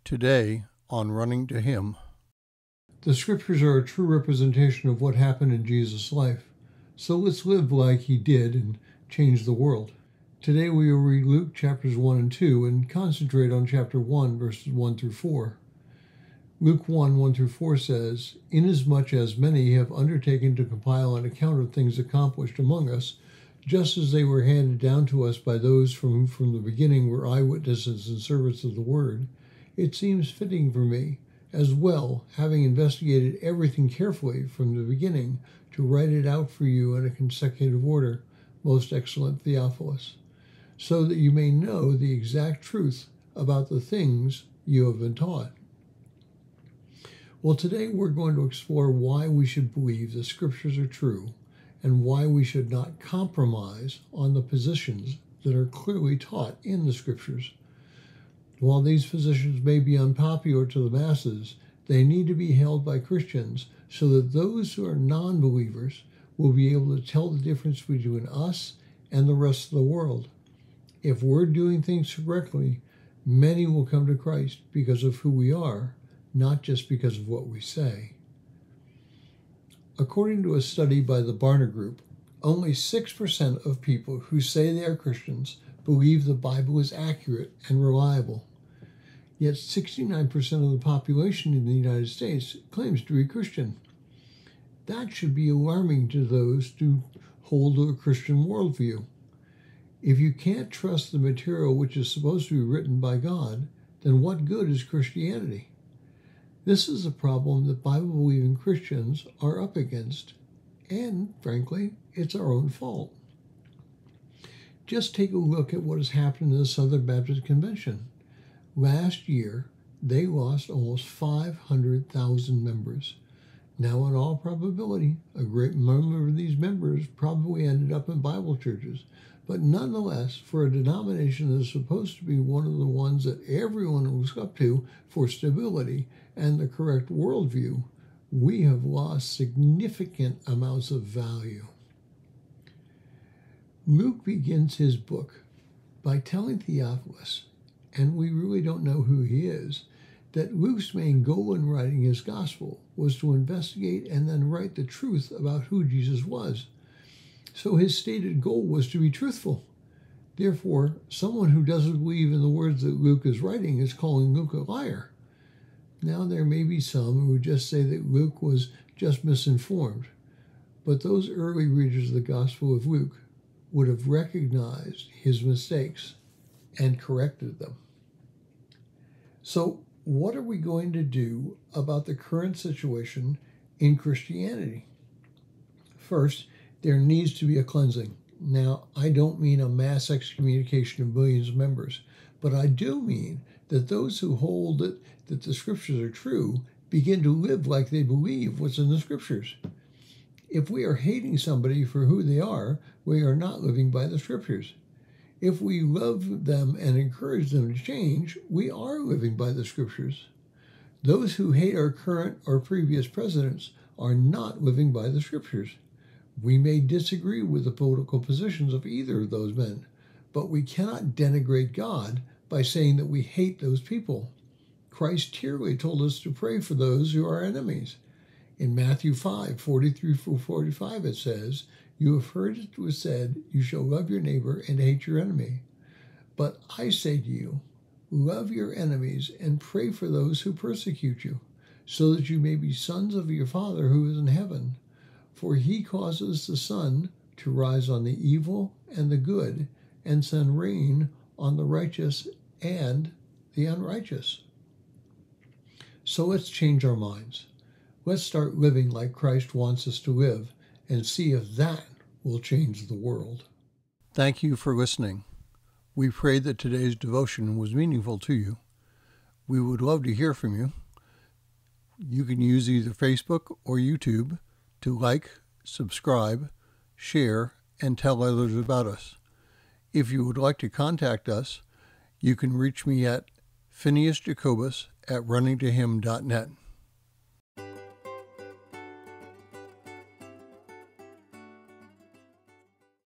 Today on Running to Him. The scriptures are a true representation of what happened in Jesus' life. So let's live like he did and change the world. Today we will read Luke chapters 1 and 2 and concentrate on chapter 1 verses 1 through 4. Luke 1, 1 through 4 says, "Inasmuch as many have undertaken to compile an account of things accomplished among us, just as they were handed down to us by those from the beginning were eyewitnesses and servants of the word, it seems fitting for me, as well, having investigated everything carefully from the beginning, to write it out for you in a consecutive order, most excellent Theophilus, so that you may know the exact truth about the things you have been taught." Well, today we're going to explore why we should believe the scriptures are true and why we should not compromise on the positions that are clearly taught in the scriptures. While these positions may be unpopular to the masses, they need to be held by Christians so that those who are non-believers will be able to tell the difference between us and the rest of the world. If we're doing things correctly, many will come to Christ because of who we are, not just because of what we say. According to a study by the Barna Group, only 6% of people who say they are Christians believe the Bible is accurate and reliable. Yet 69% of the population in the United States claims to be Christian. That should be alarming to those who hold a Christian worldview. If you can't trust the material which is supposed to be written by God, then what good is Christianity? This is a problem that Bible-believing Christians are up against, and, frankly, it's our own fault. Just take a look at what has happened in the Southern Baptist Convention. Last year, they lost almost 500,000 members. Now, in all probability, a great number of these members probably ended up in Bible churches. But nonetheless, for a denomination that is supposed to be one of the ones that everyone looks up to for stability and the correct worldview, we have lost significant amounts of value. Luke begins his book by telling Theophilus, and we really don't know who he is, that Luke's main goal in writing his gospel was to investigate and then write the truth about who Jesus was. So his stated goal was to be truthful. Therefore, someone who doesn't believe in the words that Luke is writing is calling Luke a liar. Now, there may be some who would just say that Luke was just misinformed, but those early readers of the Gospel of Luke would have recognized his mistakes and corrected them. So, what are we going to do about the current situation in Christianity? First, there needs to be a cleansing. Now, I don't mean a mass excommunication of millions of members, but I do mean that those who hold that the scriptures are true begin to live like they believe what's in the scriptures. If we are hating somebody for who they are, we are not living by the scriptures. If we love them and encourage them to change, we are living by the scriptures. Those who hate our current or previous presidents are not living by the scriptures. We may disagree with the political positions of either of those men, but we cannot denigrate God by saying that we hate those people. Christ clearly told us to pray for those who are enemies. In Matthew 5, 43-45, it says, "You have heard it was said, you shall love your neighbor and hate your enemy. But I say to you, love your enemies and pray for those who persecute you, so that you may be sons of your Father who is in heaven. For he causes the sun to rise on the evil and the good, and send rain on the righteous and the unrighteous." So let's change our minds. Let's start living like Christ wants us to live and see if that will change the world. Thank you for listening. We pray that today's devotion was meaningful to you. We would love to hear from you. You can use either Facebook or YouTube to like, subscribe, share, and tell others about us. If you would like to contact us, you can reach me at phineasjacobus@runningtohim.net.